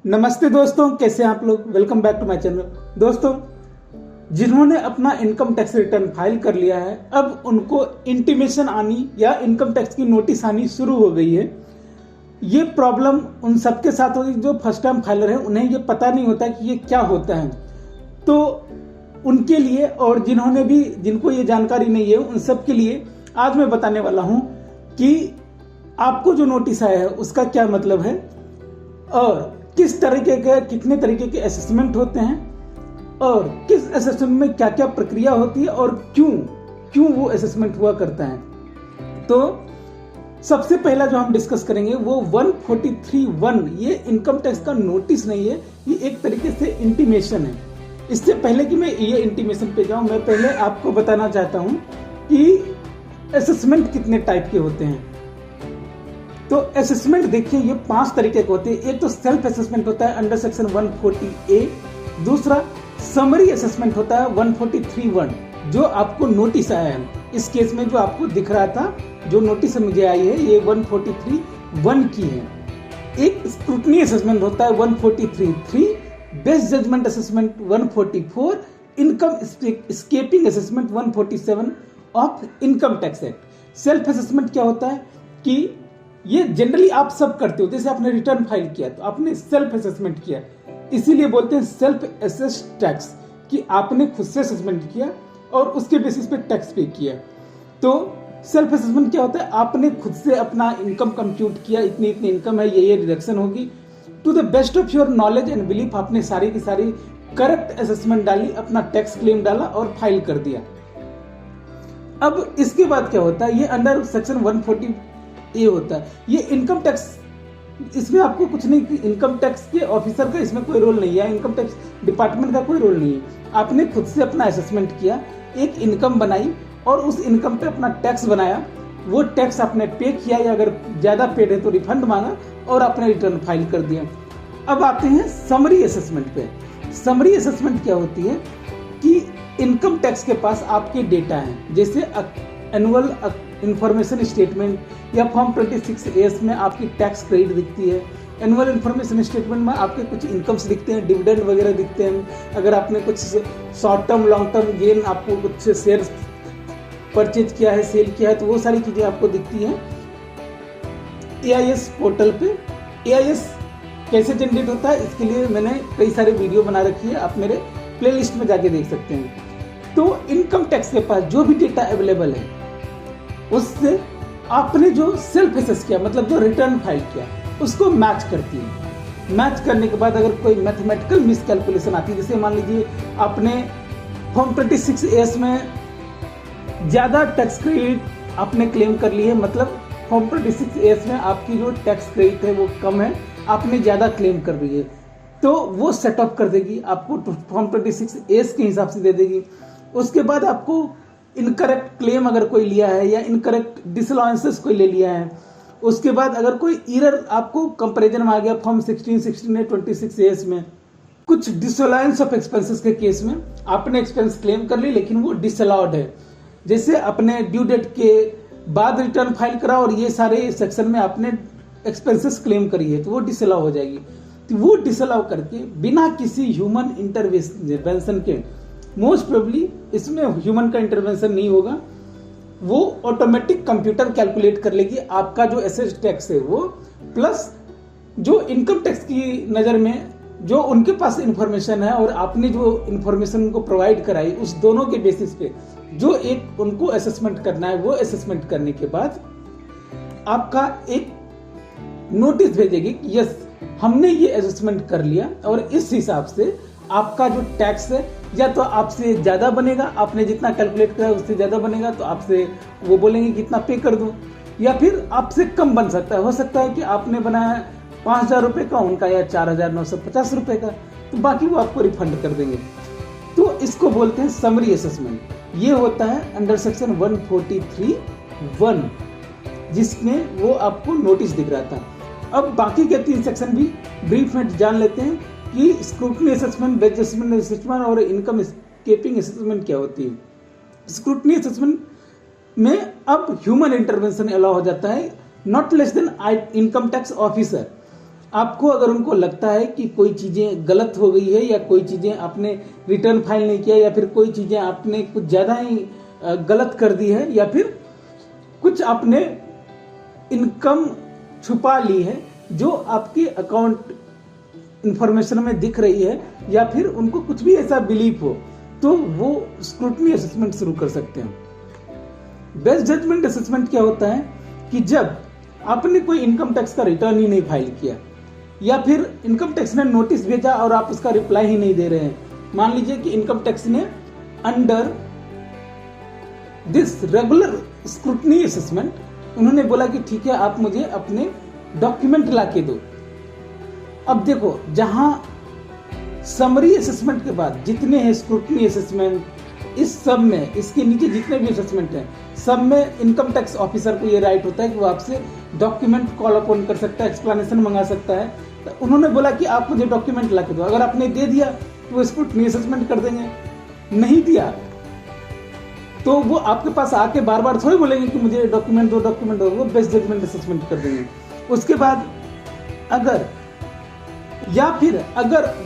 नमस्ते दोस्तों, कैसे हैं आप लोग। Welcome back to my channel. दोस्तों, जिन्होंने अपना इनकम टैक्स रिटर्न फाइल कर लिया है, अब उनको इंटीमेशन आनी या इनकम टैक्स की नोटिस आनी शुरू हो गई है। ये प्रॉब्लम उन सबके साथ होगी जो फर्स्ट टाइम फाइलर है, उन्हें ये पता नहीं होता कि ये क्या होता है। तो उनके लिए और जिनको ये जानकारी नहीं है, उन सब के लिए आज मैं बताने वाला हूं कि आपको जो नोटिस आया है उसका क्या मतलब है और किस तरीके के कितने तरीके के असेसमेंट होते हैं और किस असेसमेंट में क्या क्या प्रक्रिया होती है और क्यों वो असेसमेंट हुआ करता है। तो सबसे पहला जो हम डिस्कस करेंगे वो 143(1). ये इनकम टैक्स का नोटिस नहीं है, ये एक तरीके से इंटीमेशन है। इससे पहले कि मैं ये इंटीमेशन पे जाऊं, मैं पहले आपको बताना चाहता हूं कि असेसमेंट कितने टाइप के होते हैं। तो असेसमेंट देखिए, ये 5 तरीके के होते हैं। एक तो सेल्फ असेसमेंट होता है अंडर सेक्शन 140A। दूसरा समरी असेसमेंट होता है 143(1), जो आपको नोटिस आया है। इस केस में जो आपको दिख रहा था, जो नोटिस मुझे आई है, ये 143(1) की है। एक स्क्रूटनी असेसमेंट होता है 143(3), best judgement assessment 144, income escaping assessment 147 of income tax act. Self assessment क्या होता है कि ये जनरली आप सब करते हो। जैसे आपने रिटर्न फाइल किया तो आपने सेल्फ असेसमेंट किया, इसीलिए बोलते हैं सेल्फ असेस टैक्स, कि आपने खुद से असेसमेंट किया और उसके बेसिस पे टैक्स पे किया। तो सेल्फ असेसमेंट क्या होता है, आपने खुद से अपना इनकम कंप्यूट किया, इतनी इतनी इनकम है, ये डिडक्शन होगी। To the best of your knowledge and belief आपने सारी की सारी करेक्ट असेसमेंट डाली, अपना टैक्स क्लेम डाला और फाइल कर दिया। अब इसके बाद क्या होता है, ये अंडर सेक्शन 140A होता है। ये इनकम टैक्स, इसमें आपको कुछ नहीं, इनकम टैक्स के ऑफिसर का इसमें कोई रोल नहीं है, इनकम टैक्स डिपार्टमेंट का कोई रोल नहीं है। आपने खुद से अपना असेसमेंट किया, एक इनकम बनाई और उस इनकम पे अपना टैक्स बनाया। वो टैक्स आपने पे किया या अगर ज्यादा पेड है तो रिफंड मांगा और आपने रिटर्न फाइल कर दिया। अब आते हैं समरी असेसमेंट पे। समरी असेसमेंट क्या होती है कि इनकम टैक्स के पास आपके डेटा है, जैसे एनुअल इंफॉर्मेशन स्टेटमेंट या फॉर्म 26A में आपकी टैक्स क्रेडिट दिखती है। एनुअल इंफॉर्मेशन स्टेटमेंट में आपके कुछ इनकम्स दिखते हैं, डिविडेंड वगैरह दिखते हैं। अगर आपने कुछ short term long term gain, आपको कुछ शेयर परचेज किया है, सेल किया है, तो वो सारी चीजें आपको दिखती हैं AIS पोर्टल पे। AIS कैसे जनरेट होता है, इसके लिए मैंने कई सारे वीडियो बना रखी है, आप मेरे प्लेलिस्ट में जाके देख सकते हैं। तो इनकम टैक्स के पास जो भी डेटा अवेलेबल है, उससे आपने जो सेल्फ असेस किया, मतलब जो रिटर्न फाइल किया, उसको मैच करती है। मैच करने के बाद अगर कोई मैथमेटिकल मिसकैलकुलेशन आती है, जैसे मान लीजिए आपने फॉर्म 26A में ज्यादा टैक्स क्रेडिट आपने क्लेम कर ली है, मतलब फॉर्म 26A में आपकी जो टैक्स क्रेडिट है वो कम है, आपने ज्यादा क्लेम कर रही है, तो वो सेट ऑफ कर देगी, आपको फॉर्म 26A के हिसाब से दे देगी। उसके बाद आपको इनकरेक्ट क्लेम अगर कोई लिया है या इनकरेक्ट डिसअलाउंसेस कोई ले लिया है, उसके बाद अगर कोई एरर आपको कंपैरिजन में आ गया फॉर्म 16 या 26A में, कुछ डिसअलाउंस ऑफ एक्सपेंसेस के केस में आपने एक्सपेंस क्लेम कर ली लेकिन वो डिसअलाउड है, जैसे अपने ड्यू डेट के बाद रिटर्न फाइल करा और ये सारे सेक्शन में आपने एक्सपेंसेस क्लेम करी है, तो वो डिसअलाउ हो जाएगी। तो वो डिसअलाउ करके बिना किसी ह्यूमन इंटरवेंशन के, मोस्ट प्रोबेबली इसमें ह्यूमन का इंटरवेंशन नहीं होगा, वो ऑटोमेटिक कंप्यूटर कैलकुलेट कर लेगी आपका जो एसेस टैक्स है वो, प्लस जो इनकम टैक्स की नज़र में जो उनके पास इंफॉर्मेशन है और आपने जो इंफॉर्मेशन उनको प्रोवाइड कराई, उस दोनों के बेसिस पे जो एक उनको असेसमेंट करना है, वो असेसमेंट करने के बाद आपका एक नोटिस भेजेगी कि यस, हमने ये असेसमेंट कर लिया और इस हिसाब से आपका जो टैक्स है या तो आपसे ज्यादा बनेगा, आपने जितना कैलकुलेट किया उससे ज्यादा बनेगा तो आपसे वो बोलेंगे कि इतना पे कर दो, या फिर आपसे कम बन सकता है। हो सकता है कि आपने बनाया 5,000 रुपए का, उनका या 4,950 रुपए का, तो बाकी वो आपको रिफंड कर देंगे। तो इसको बोलते हैं समरी असेसमेंट। ये होता है अंडर सेक्शन 143(1), जिसमें वो आपको नोटिस दिख रहा था। अब बाकी के 3 सेक्शन भी ब्रीफ में जान लेते हैं कि scrutiny assessment, best judgement assessment और इनकम स्केपिंग असेसमेंट क्या होती है। स्क्रूटनी असेसमेंट में अब ह्यूमन इंटरवेंशन अलाउ हो जाता है, not less than income tax officer. आपको अगर उनको लगता है कि कोई चीजें गलत हो गई है या कोई चीजें आपने रिटर्न फाइल नहीं किया या फिर कोई चीजें आपने कुछ ज्यादा ही गलत कर दी है या फिर कुछ आपने इनकम छुपा ली है जो आपके अकाउंट इंफॉर्मेशन में दिख रही है या फिर उनको कुछ भी ऐसा बिलीफ हो, तो वो स्क्रूटनी असेसमेंट शुरू कर सकते हैं। बेस्ट जजमेंट असेसमेंट क्या होता है कि जब आपने कोई इनकम टैक्स का रिटर्न ही नहीं फाइल किया या फिर इनकम टैक्स ने नोटिस भेजा और आप उसका रिप्लाई ही नहीं दे रहे हैं। मान लीजिए कि इनकम टैक्स ने under this regular scrutiny assessment उन्होंने बोला कि ठीक है आप मुझे अपने डॉक्यूमेंट ला के दो। अब देखो, जहां समरी असेसमेंट के बाद जितने हैं स्क्रूटनी असेसमेंट, इस सब में इसके नीचे जितने भी असेसमेंट हैं सब में इनकम टैक्स ऑफिसर को ये राइट होता है कि वो आपसे डॉक्यूमेंट कॉल अपॉन कर सकता है, एक्सप्लेनेशन मंगा सकता है। तो उन्होंने बोला कि आप मुझे डॉक्यूमेंट ला के दो। अगर आपने दे दिया तो वो स्क्रूटनी असेसमेंट कर देंगे, नहीं दिया तो वो आपके पास आके बार बार थोड़ी बोलेंगे कि मुझे डॉक्यूमेंट दो, वो बेस्ट जजमेंट असेसमेंट कर देंगे। उसके बाद अगर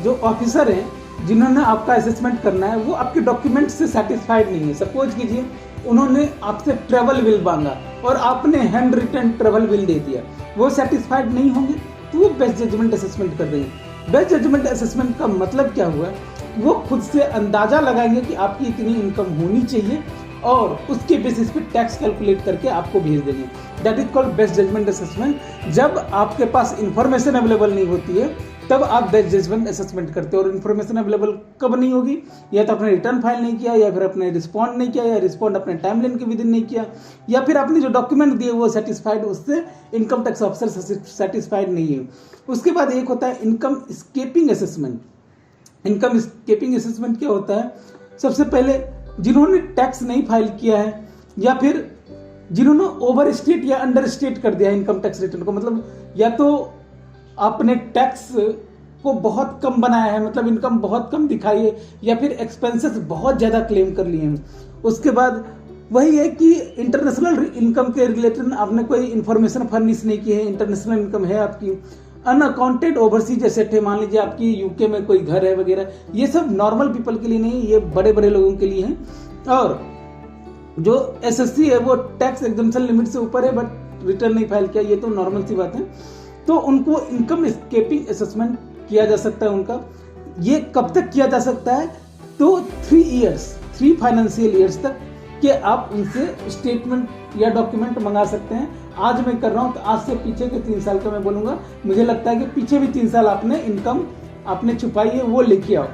जो ऑफिसर हैं जिन्होंने आपका असेसमेंट करना है वो आपके डॉक्यूमेंट से सेटिस्फाइड नहीं है, सपोज कीजिए उन्होंने आपसे ट्रेवल बिल मांगा और आपने हैंड रिटन ट्रेवल बिल दे दिया, वो सेटिस्फाइड नहीं होंगे तो वो बेस्ट जजमेंट असेसमेंट कर देंगे। बेस्ट जजमेंट असेसमेंट का मतलब क्या हुआ, वो खुद से अंदाजा लगाएंगे कि आपकी इतनी इनकम होनी चाहिए और उसके बेसिस पे टैक्स कैलकुलेट करके आपको भेज देंगे। That is called best judgement assessment. जब आपके पास इंफॉर्मेशन अवेलेबल नहीं होती है तब आप बेस्ट जजमेंट असेसमेंट करते हो। और इन्फॉर्मेशन अवेलेबल कब नहीं होगी, या तो आपने रिटर्न फाइल नहीं किया या फिर आपने रिस्पॉन्ड नहीं किया या रिस्पॉन्ड अपने टाइमलाइन के विदिन नहीं किया या फिर आपने जो डॉक्यूमेंट दिए वो सेटिस्फाइड, उससे इनकम टैक्स ऑफिसर सेटिस्फाइड नहीं है। उसके बाद एक होता है income escaping assessment. Income escaping assessment क्या होता है, सबसे पहले जिन्होंने टैक्स नहीं फाइल किया है या फिर जिन्होंने ओवर स्टेट या अंडर स्टेट कर दिया है इनकम टैक्स रिटर्न को, मतलब या तो आपने टैक्स को बहुत कम बनाया है, मतलब इनकम बहुत कम दिखाई है, या फिर एक्सपेंसेस बहुत ज्यादा क्लेम कर लिए हैं। उसके बाद वही है कि इंटरनेशनल इनकम के रिलेटेड आपने कोई इंफॉर्मेशन फर्निश नहीं की है, इंटरनेशनल इनकम है आपकी, अनअकाउंटेड ओवरसीज एसेट है, मान लीजिए आपकी यूके में कोई घर है वगैरह, ये सब नॉर्मल पीपल के लिए नहीं, ये बड़े बड़े लोगों के लिए है। और जो एसएससी है वो टैक्स एग्जम्पशन लिमिट से ऊपर है बट रिटर्न नहीं फाइल किया, ये तो नॉर्मल सी बात है, तो उनको इनकम स्केपिंग असेसमेंट किया जा सकता है उनका। ये कब तक किया जा सकता है, तो 3 फाइनेंशियल ईयर्स तक कि आप उनसे स्टेटमेंट या डॉक्यूमेंट मंगा सकते हैं। आज मैं कर रहा हूं तो आज से पीछे के 3 साल का मैं बोलूंगा, मुझे लगता है कि पीछे भी 3 साल आपने इनकम आपने छुपाई है वो लेके आओ।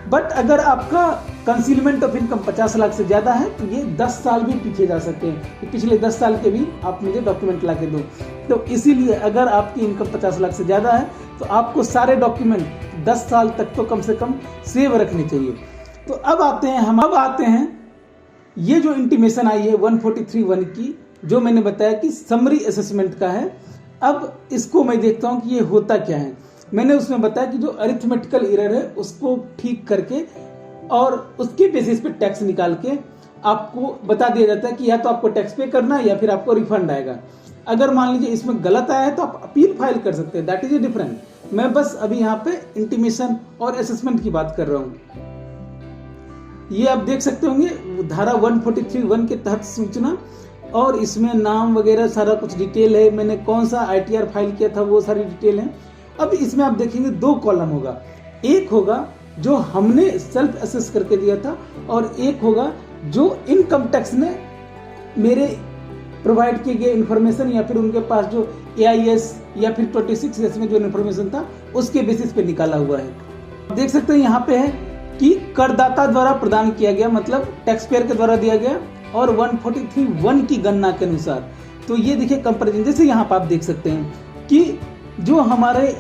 बट अगर आपका कंसीलमेंट ऑफ इनकम 50 लाख से ज्यादा है तो ये 10 साल भी पीछे जा सकते हैं, कि पिछले 10 साल के भी आप मुझे डॉक्यूमेंट ला के दो। तो इसीलिए अगर आपकी इनकम 50 लाख से ज्यादा है तो आपको सारे डॉक्यूमेंट 10 साल तक तो कम से कम सेव रखने चाहिए। तो अब आते हैं ये जो इंटीमेशन आई है 143(1) की, जो मैंने बताया कि समरी असेसमेंट का है। अब इसको मैं देखता हूं कि ये होता क्या है। मैंने उसमें बताया कि जो अरिथमेटिकल एरर है उसको ठीक करके और उसके बेसिस पे टैक्स निकाल के आपको बता दिया जाता है कि या तो आपको टैक्स पे करना है या फिर आपको रिफंड आएगा। अगर मान लीजिए इसमें गलत आया है तो आप अपील फाइल कर सकते हैं, दैट इज ए डिफरेंट। मैं बस अभी यहाँ पे इंटीमेशन और असेसमेंट की बात कर रहा हूँ। ये आप देख सकते होंगे धारा 143(1) के तहत सूचना, और इसमें नाम वगैरह सारा कुछ डिटेल है, मैंने कौन सा ITR फाइल किया था वो सारी डिटेल है। अब इसमें आप देखेंगे 2 कॉलम होगा, एक होगा जो हमने सेल्फ असेस करके दिया था और एक होगा जो इनकम टैक्स ने मेरे प्रोवाइड किए गए इन्फॉर्मेशन या फिर उनके पास जो AIS या फिर 26S में जो इन्फॉर्मेशन था उसके बेसिस पे निकाला हुआ है। देख सकते हैं यहाँ पे है कि करदाता द्वारा प्रदान किया गया, मतलब टैक्स पेयर के द्वारा दिया गया, और 143(1) की गणना के अनुसार। तो ये देखिए कंपैरिजन, जैसे यहाँ पर आप देख सकते हैं कि जो हमारे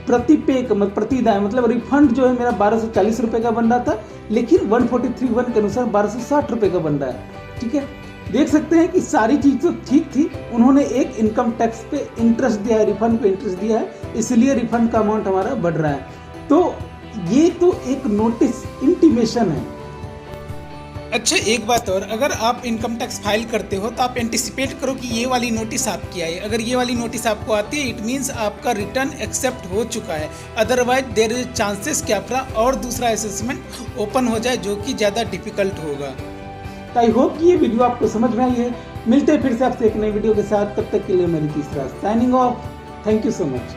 प्रतिदाय मतलब रिफंड जो है मेरा 1240 रुपए का बन रहा था, लेकिन 143(1) के अनुसार 1260 रुपए का बन रहा है। ठीक है, देख सकते हैं कि सारी चीज तो ठीक थी, उन्होंने एक इनकम टैक्स पे इंटरेस्ट दिया है, रिफंड पे इंटरेस्ट दिया है, इसलिए रिफंड का अमाउंट हमारा बढ़ रहा है। तो ये तो एक नोटिस इंटीमेशन है। अच्छा, एक बात और, अगर आप इनकम टैक्स फाइल करते हो तो आप एंटिसिपेट करो कि ये वाली नोटिस आपकी आई। अगर ये वाली नोटिस आपको आती है, इट मीन्स आपका रिटर्न एक्सेप्ट हो चुका है। अदरवाइज देयर इज चांसेस कि आपका और दूसरा असेसमेंट ओपन हो जाए, जो कि ज़्यादा डिफिकल्ट होगा। तो आई होप कि ये वीडियो आपको समझ में आई है। मिलते हैं फिर से आपसे एक नई वीडियो के साथ, तब तक के लिए मेरी तीसरा signing off. Thank you so much.